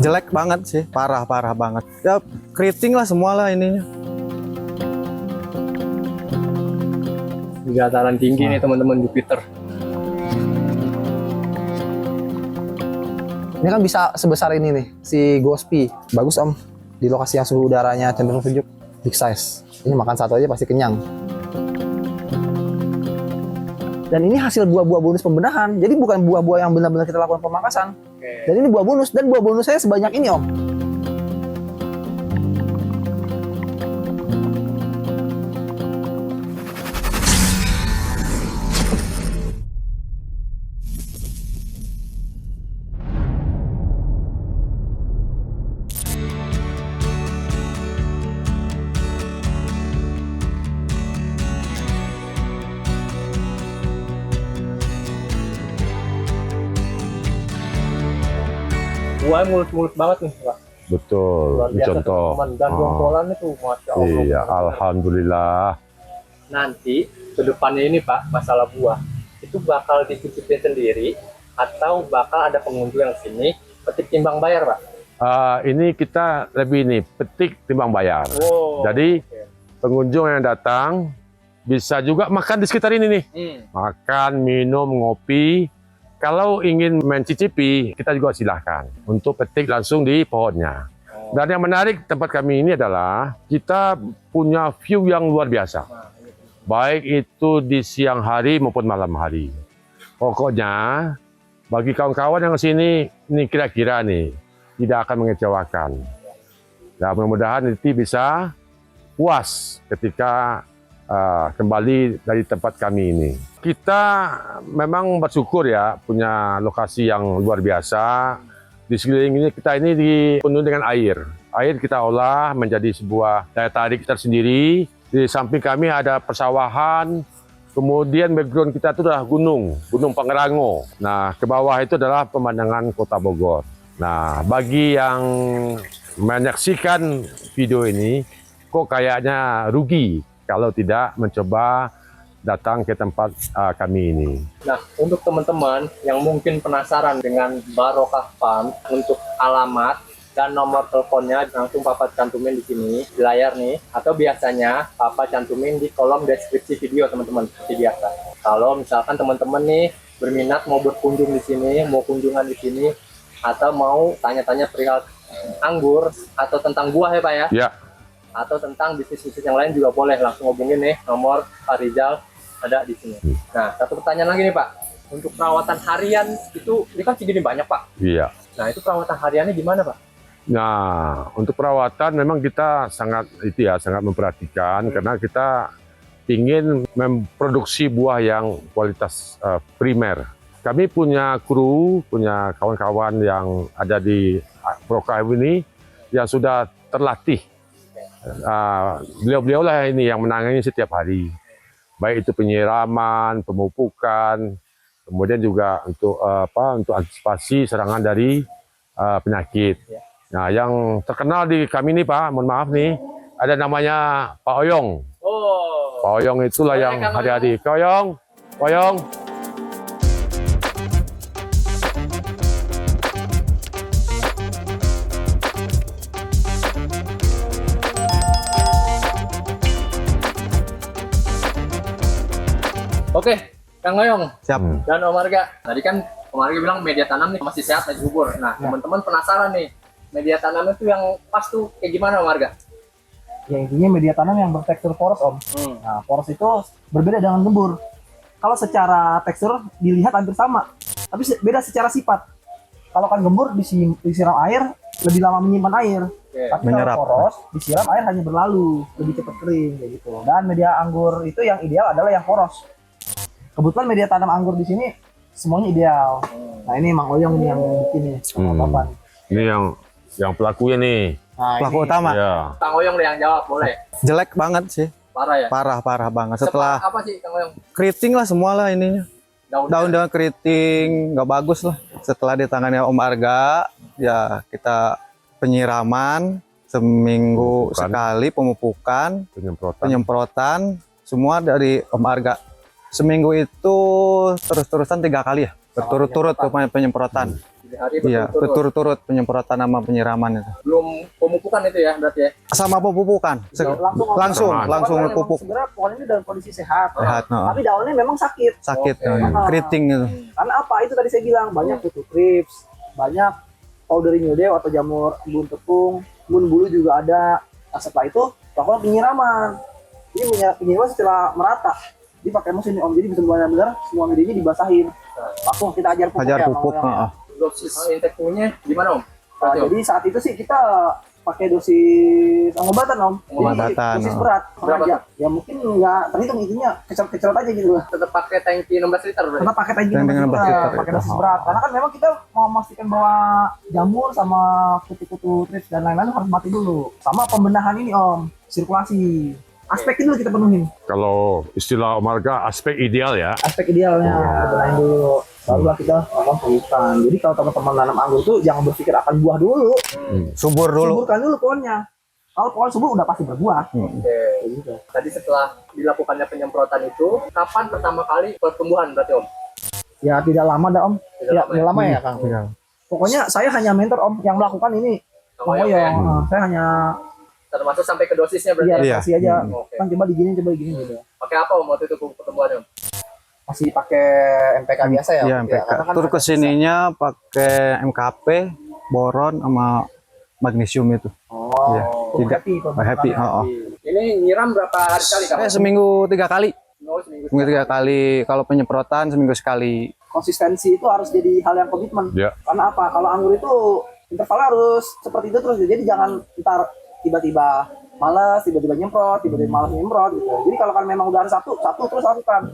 Jelek banget sih, parah banget. Ya keriting lah semua lah ininya. Di dataran tinggi nih teman-teman Jupiter. Ini kan bisa sebesar ini nih, si Gospi. Bagus Om, di lokasi yang suhu udaranya cenderung sejuk, big size. Ini makan satu aja pasti kenyang. Dan ini hasil buah-buah bonus pembenahan. Jadi bukan buah-buah yang benar-benar kita lakukan pemangkasan. Dan ini buah bonus, dan buah bonus saya sebanyak ini Om. Buahnya mulus-mulus banget nih Pak. Betul, Luar biasa contoh. teman-teman. Dan jongkolan itu Masya Allah. Iya, alhamdulillah. Nanti ke depannya ini Pak, masalah buah itu bakal dicicipin sendiri atau bakal ada pengunjung yang sini petik timbang bayar Pak? Ini kita lebih nih petik timbang bayar. Wow. Jadi pengunjung yang datang bisa juga makan di sekitar ini nih. Makan, minum, ngopi. Kalau ingin mencicipi, kita juga silahkan untuk petik langsung di pohonnya. Dan yang menarik tempat kami ini adalah kita punya view yang luar biasa. Baik itu di siang hari maupun malam hari. Pokoknya bagi kawan-kawan yang kesini, ini kira-kira nih tidak akan mengecewakan. Dan mudah-mudahan nanti bisa puas ketika kembali dari tempat kami ini. Kita memang bersyukur ya punya lokasi yang luar biasa. Di sekeliling ini kita ini dipenuhi dengan air. Air kita olah menjadi sebuah daya tarik tersendiri. Di samping kami ada persawahan. Kemudian background kita itu adalah Gunung Pangrango. Nah, ke bawah itu adalah pemandangan Kota Bogor. Nah, bagi yang menyaksikan video ini, kok kayaknya rugi kalau tidak mencoba datang ke tempat kami ini. Nah, untuk teman-teman yang mungkin penasaran dengan Barokah Farm, untuk alamat dan nomor teleponnya langsung Papa cantumin di sini di layar nih, atau biasanya Papa cantumin di kolom deskripsi video teman-teman seperti biasa. Kalau misalkan teman-teman nih berminat mau berkunjung di sini, mau kunjungan di sini, atau mau tanya-tanya perihal anggur atau tentang buah ya Pak ya? Ya. Atau tentang bisnis-bisnis yang lain juga boleh langsung hubungin nih nomor Pak Rizal ada di sini. Nah, satu pertanyaan lagi nih Pak, untuk perawatan harian itu ini kan segini banyak Pak. Iya. Nah, itu perawatan hariannya gimana Pak? Nah, untuk perawatan memang kita sangat memperhatikan karena kita ingin memproduksi buah yang kualitas primer. Kami punya kru, punya kawan-kawan yang ada di Barokah ini yang sudah terlatih. Beliau-beliau lah ini yang menangani setiap hari, baik itu penyiraman, pemupukan, kemudian juga untuk untuk antisipasi serangan dari penyakit. Nah, yang terkenal di kami ini Pak, mohon maaf nih, ada namanya Pak Oyong. Oh. Pak Oyong itulah yang hari-hari. Pak Oyong, Pak Oyong. Oke, Kang Oyong. Siap. Dan Om Arga. Tadi kan Om Arga bilang media tanam nih masih sehat, masih subur. Nah, teman-teman penasaran nih, media tanam itu yang pas tuh kayak gimana Om Arga? Ya intinya media tanam yang bertekstur poros Om. Nah, poros itu berbeda dengan gembur. Kalau secara tekstur dilihat hampir sama, tapi beda secara sifat. Kalau kan gembur disiram air lebih lama menyimpan air. Tapi Menyerap. kalau poros disiram air hanya berlalu, lebih cepat kering kayak gitu. Dan media anggur itu yang ideal adalah yang poros. Kebetulan media tanam anggur di sini semuanya ideal. Nah, ini Mang Oyong nih yang bikin nih sama Bapak. Ini yang pelakunya nih. Nah, Pelaku ini utama. Ya. Kang Oyong deh yang jawab, boleh. Jelek banget sih, Parah ya? parah banget. Setelah apa sih Kang Oyong? keriting lah semua lah ininya. Daun-daun keriting nggak bagus lah. Setelah ditangani Om Arga, ya kita penyiraman seminggu sekali, pemupukan, penyemprotan, semua dari Om Arga. Seminggu itu terus-terusan 3 kali ya, berturut-turut penyemprotan. hari Iya, berturut-turut. berturut-turut penyemprotan sama penyiraman itu. Belum pemupukan itu ya berarti ya. Sama pepupukan. Langsung Pokoknya pupuk. sebenarnya pohon ini dalam kondisi sehat. Sehat, no. Tapi daunnya memang sakit. Sakit, Oke. keriting itu. Karena apa? Itu tadi saya bilang banyak kutu crips, banyak powdery mildew atau jamur embun tepung, embun bulu juga ada. Nah, setelah itu lakukan penyiraman. Ini penyiraman setelah merata. Jadi pakai mesin nih, Om. Jadi bisa benar-benar semua medianya dibasahin. Langsung kita ajar pupuk. Ajar ya, pupuk, Bang Oyong, ya. Dosis intake-nya gimana Om? Nah, Berarti, Om? jadi saat itu sih kita pakai dosis pengobatan, Om. Jadi Pengobatan, dosis oh. berat. Berapa Aja. Ya mungkin nggak terhitung intinya kecil-kecil aja gitu. Tetap pakai tangki 16 liter berarti. Tetap pakai tanki Tanki 16 liter, pakai itu. dosis berat. Karena kan memang kita mau memastikan bahwa jamur sama kutu-kutu trips dan lain-lain harus mati dulu. Sama pembenahan ini, Om, sirkulasi. Aspek itu kita penuhin. Kalau istilah Om Arga, aspek ideal ya. Aspek idealnya benahin dulu. Barulah kita ngomong pemupukan. Jadi kalau teman-teman nanam anggur tuh jangan berpikir akan buah dulu. Subur dulu. Suburkan dulu pohonnya. Kalau pohon subur udah pasti berbuah. Oke. Gitu. Tadi setelah dilakukannya penyemprotan itu, kapan pertama kali pertumbuhan berarti Om? Ya tidak lama dah, Om. Tidak Ya, lama tidak lama ya, Kang. Iya. Pokoknya saya hanya mentor, Om, yang melakukan ini. Sama Bang Oyong ya? Oyong. Saya hanya Termasuk sampai ke dosisnya berarti. iya, ya? kasih aja. Oke. Kan coba digini gitu. Pakai apa Om waktu itu pertumbuhannya Om? Masih pakai MPK biasa ya? Iya, Om? MPK. Karena kan Terus ada kesininya pakai MKP, boron sama magnesium itu. Oh, Iya, tidak tidak. Happy. Oh. Ini nyiram berapa hari sekali Kak? Seminggu 3 kali. Oh, seminggu. Seminggu 3 kali. Kalau penyemprotan seminggu sekali. konsistensi itu harus jadi hal yang komitmen. Ya. Karena apa? Kalau anggur itu interval harus seperti itu terus. Jadi jangan ntar tiba-tiba malas, tiba-tiba nyemprot, tiba-tiba malas nyemprot gitu. Jadi kalau kan memang udah harus satu terus lakukan.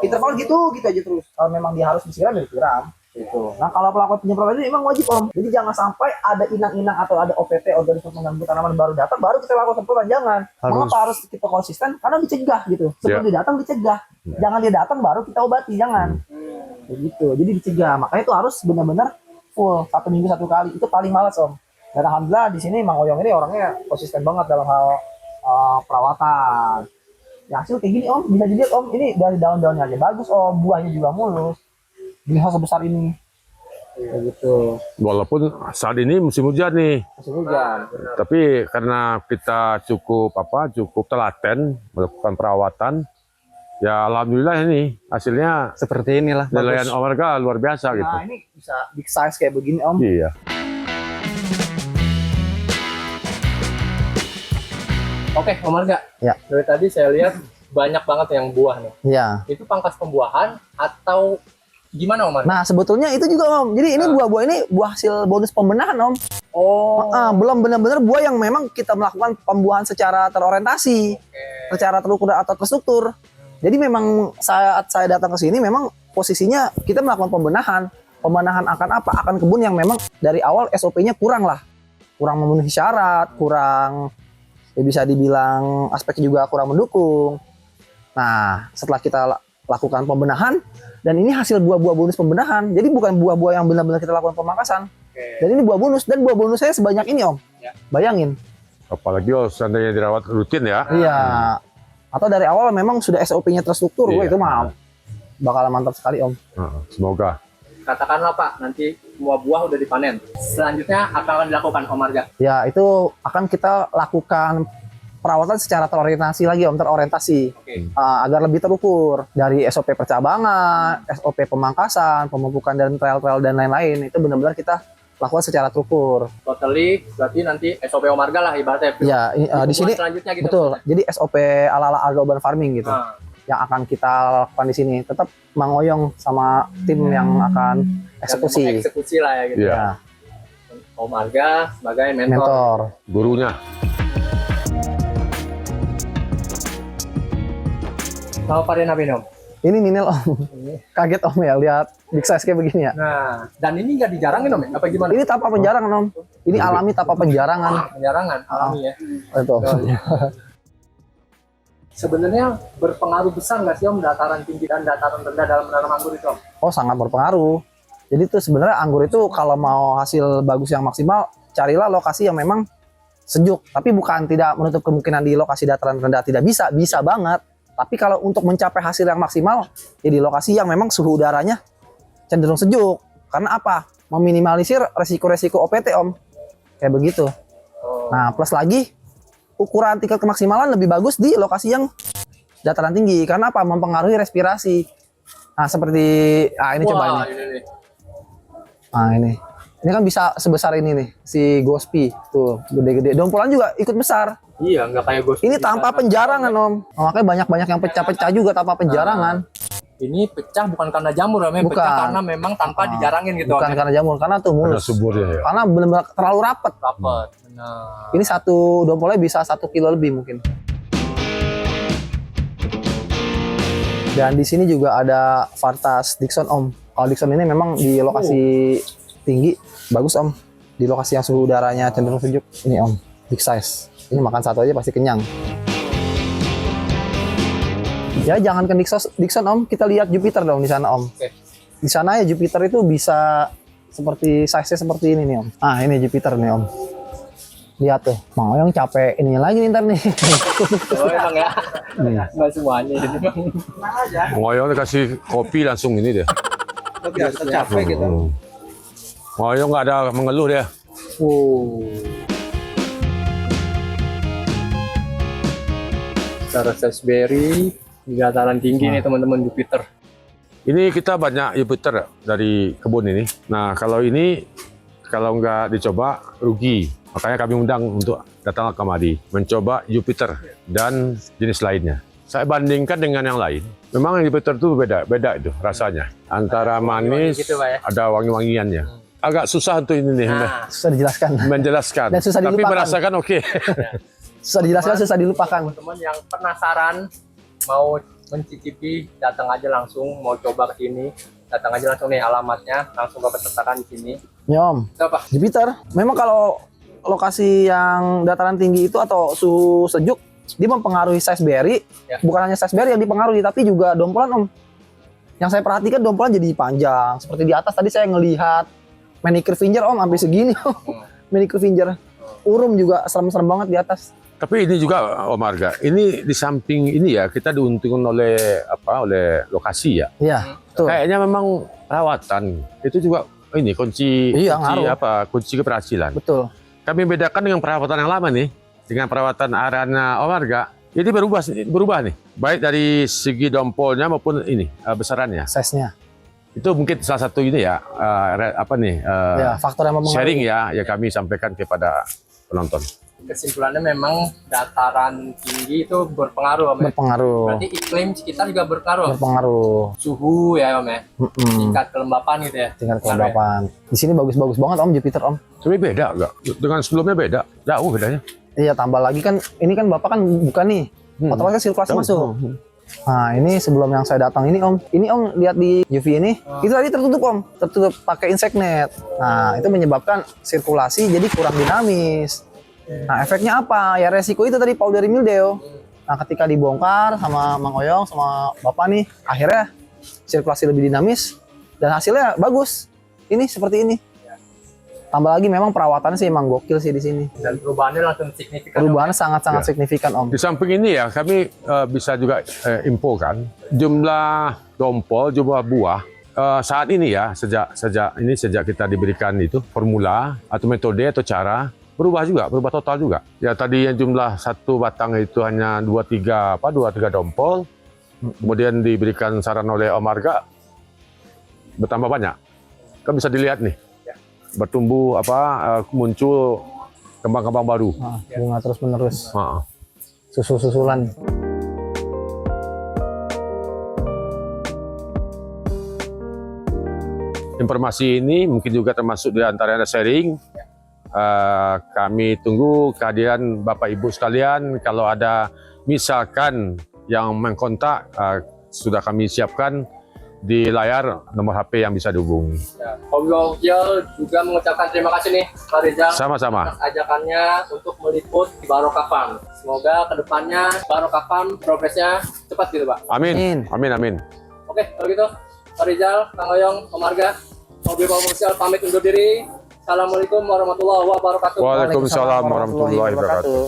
Interval gitu aja terus. Kalau memang dia harus disiram ya disiram. Gitu. Nah kalau pelakukan penyemprotan ini memang wajib, Om. Jadi jangan sampai ada inang-inang atau ada OPT organisme pengganggu tanaman baru datang baru kita lakukan semprotan. Jangan. Mengapa harus kita konsisten? Karena dicegah gitu. Sebelum dia datang dicegah. Jangan dia datang baru kita obati. Jangan. Begitu. Jadi dicegah. Makanya itu harus benar-benar full 1 minggu 1 kali. Itu paling malas, Om. Dan alhamdulillah di sini Mang Oyong ini orangnya konsisten banget dalam hal perawatan. Ya hasil kayak gini, Om. Bisa dilihat, Om. Ini dari daun-daunnya aja bagus, Om. Buahnya juga mulus. Bisa sebesar ini. Kayak gitu. Walaupun saat ini musim hujan nih, Musim hujan. tapi karena kita cukup telaten melakukan perawatan, ya alhamdulillah ini hasilnya Seperti inilah. nilaian Bagus. Om Arga luar biasa gitu. Nah, ini bisa big size kayak begini, Om. Iya. Oke, Om Arga. Ya. Dari tadi saya lihat banyak banget yang buah nih. Iya. Itu pangkas pembuahan atau gimana Om Arga? Nah, sebetulnya itu juga, Om. Jadi ini buah-buah ini buah hasil bonus pembenahan, Om. Oh. Belum benar-benar buah yang memang kita melakukan pembuahan secara terorientasi, secara terukur atau terstruktur. Jadi memang saat saya datang ke sini memang posisinya kita melakukan pembenahan. Pembenahan akan apa? Akan kebun yang memang dari awal SOP-nya kurang lah. Kurang memenuhi syarat, kurang ya bisa dibilang aspeknya juga kurang mendukung. Nah, setelah kita lakukan pembenahan dan ini hasil buah-buah bonus pembenahan. Jadi bukan buah-buah yang benar-benar kita lakukan pemangkasan. Dan ini buah bonus dan buah bonus saya sebanyak ini, Om. Ya. Bayangin. Apalagi kalau seandainya dirawat rutin ya. Iya. Atau dari awal memang sudah SOP-nya terstruktur, wah Iya. itu mah bakal mantap sekali, Om. Semoga. Katakanlah Pak, nanti semua buah udah dipanen. Selanjutnya apa akan dilakukan Om Arga? Ya, itu akan kita lakukan perawatan secara terorientasi lagi, Om, terorientasi. Oke. Agar lebih terukur dari SOP percabangan, SOP pemangkasan, pemupukan dan trail-trail dan lain-lain. Itu benar-benar kita lakukan secara terukur. Totally berarti nanti SOP Om Arga lah ibaratnya. Ya, di sini selanjutnya gitu. betul. Jadi SOP ala-ala Arga Urban Farming gitu. Nah, Yang akan kita lakukan di sini. Tetap Mang Oyong sama tim yang akan eksekusi. eksekusi lah ya gitu. Iya. Ya, Om Arga sebagai mentor. mentor. Gurunya. Sama varian apa ini Om? Ini ninil, Om. Kaget, Om, ya lihat big size kayak begini ya. Nah, dan ini nggak dijarangin Om ya? Apa gimana? Ini tanpa penjarangan, Om. Ini alami tanpa penjarangan. Penjarangan alami ya. Itu. Sebenarnya berpengaruh besar nggak sih Om dataran tinggi dan dataran rendah dalam menanam anggur itu Om? Oh, sangat berpengaruh. Jadi itu sebenarnya anggur itu kalau mau hasil bagus yang maksimal, carilah lokasi yang memang sejuk. Tapi bukan tidak menutup kemungkinan di lokasi dataran rendah tidak bisa, bisa banget. Tapi kalau untuk mencapai hasil yang maksimal, ya di lokasi yang memang suhu udaranya cenderung sejuk. Karena apa? meminimalisir resiko-resiko OPT Om. Kayak begitu. Nah, plus lagi ukuran tingkat kemaksimalan lebih bagus di lokasi yang dataran tinggi. Karena apa? Mempengaruhi respirasi. Nah, seperti ini coba ini. Ini. Nah, ini. Ini kan bisa sebesar ini nih, si Gospi. Tuh, gede-gede. Dompolan juga ikut besar. Iya, nggak kayak ghost. Ini tanpa penjarangan, Om. Oh, makanya banyak-banyak yang pecah-pecah juga tanpa penjarangan. Ini pecah bukan karena jamur, ya, Bukan. pecah karena memang tanpa dijarangin gitu. Bukan Om. karena jamur, karena tuh Ada mulus. suburnya ya. Karena benar-benar terlalu rapat. Rapat. Benar. Ini satu dompolnya bisa 1 kilo lebih mungkin. Dan di sini juga ada Vartas Dixon Om. Kalau Dixon ini memang di lokasi tinggi bagus Om. Di lokasi yang suhu udaranya cenderung sejuk. Ini Om, big size. Ini makan satu aja pasti kenyang. Ya jangan ke Dixon Om, kita lihat Jupiter dong di sana Om. Oke. Di sana ya Jupiter itu bisa seperti size-nya seperti ini nih Om. Ah ini Jupiter nih Om. Lihat tuh, Mang Oyong capek ininya lagi nih ntar nih. Oh, emang ya. Nggak semuanya jadi memang. Ngoyong kasih kopi langsung ini dia. Biasa capek gitu. Ngoyong nggak ada mengeluh dia. Cara Salisbury di dataran tinggi nih teman-teman Jupiter. Ini kita banyak Jupiter dari kebun ini. Nah kalau ini kalau nggak dicoba rugi. Makanya kami undang untuk datang ke Madi mencoba Jupiter dan jenis lainnya. Saya bandingkan dengan yang lain. Memang Jupiter itu beda itu rasanya. Antara manis, gitu, Pak, ya? ada wangi-wangiannya. Agak susah untuk ini nih Nah, Susah dijelaskan. menjelaskan. Dan susah Tapi dilupakan. merasakan oke. Susah dijelaskan, susah dilupakan. teman-teman yang penasaran mau mencicipi, datang aja langsung. Mau coba ke sini, datang aja langsung nih alamatnya. Langsung ke peternakan di sini. Ya Om, Itu apa? Jupiter. Memang kalau lokasi yang dataran tinggi itu atau suhu sejuk, dia mempengaruhi size berry. Ya. Bukan hanya size berry yang dipengaruhi, tapi juga dompolan Om. Yang saya perhatikan dompolan jadi panjang. Seperti di atas tadi saya ngelihat manicure finger Om, sampai segini Om. Manicure finger. Urum juga serem-serem banget di atas. Tapi ini juga Om Arga, ini di samping ini ya kita diuntungkan oleh oleh lokasi ya. Iya, betul. Kayaknya memang perawatan itu juga ini kunci Iya, kunci ngaruh. kunci keberhasilan. Betul. Kami bedakan dengan perawatan yang lama nih, dengan perawatan arana Om Arga. Jadi berubah nih, baik dari segi dompolnya maupun ini besarannya. Size-nya. Itu mungkin salah satu ini ya Ya, faktor yang mempengaruhi. sharing ya kami sampaikan kepada penonton. Kesimpulannya memang dataran tinggi itu berpengaruh Om. Ya? Berpengaruh. Berarti iklim sekitar juga berpengaruh. Berpengaruh. Suhu ya Om ya. Mm-mm. Tingkat kelembapan gitu ya. Tingkat kelembapan. Di sini bagus-bagus banget Om Jupiter Om. Tapi beda enggak? Dengan sebelumnya beda? Jauh bedanya. Iya, tambah lagi kan ini kan Bapak kan bukan nih. Otomatis sirkulasi Jauh. masuk. Nah, ini sebelum yang saya datang ini Om. Ini Om lihat di UV ini. Itu tadi tertutup Om. Tertutup pakai insect net. Nah, itu menyebabkan sirkulasi jadi kurang dinamis. Nah, efeknya apa? Ya resiko itu tadi powdery mildew. Nah, ketika dibongkar sama Mang Oyong sama Bapak nih, akhirnya sirkulasi lebih dinamis dan hasilnya bagus. Ini seperti ini. Tambah lagi memang perawatannya sih emang gokil sih di sini. Dan perubahannya langsung signifikan. Perubahannya sangat-sangat signifikan Om. Di samping ini ya kami bisa juga infokan jumlah dompol, jumlah buah saat ini ya sejak kita diberikan itu formula atau metode atau cara berubah total juga. Ya tadi yang jumlah satu batang itu hanya 23 dompol. Kemudian diberikan saran oleh Om Arga bertambah banyak. Kan bisa dilihat nih. Bertumbuh muncul kembang-kembang baru. Nah, bunga terus-menerus. Susul-susulan. Informasi ini mungkin juga termasuk di antaranya sharing. Kami tunggu kehadiran Bapak Ibu sekalian. Kalau ada misalkan yang mengkontak, sudah kami siapkan di layar nomor HP yang bisa dihubungi. Ya, Om Yongkil juga mengucapkan terima kasih nih Pak Rizal Sama-sama. atas ajakannya untuk meliput di Barokah Farm. Semoga kedepannya Barokah Farm progresnya cepat gitu Pak. Amin. Oke, kalau gitu Pak Rizal, Kang Oyong, Om Arga, mobil komersial pamit undur diri. Assalamualaikum warahmatullahi wabarakatuh. Waalaikumsalam warahmatullahi wabarakatuh.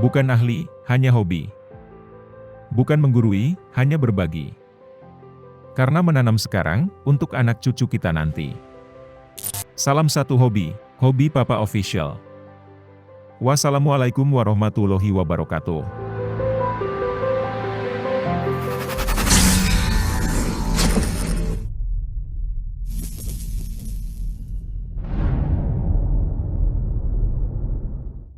Bukan ahli, hanya hobi. Bukan menggurui, hanya berbagi. Karena menanam sekarang, untuk anak cucu kita nanti. Salam satu hobi, Hobi Papa Official. Wassalamualaikum warahmatullahi wabarakatuh.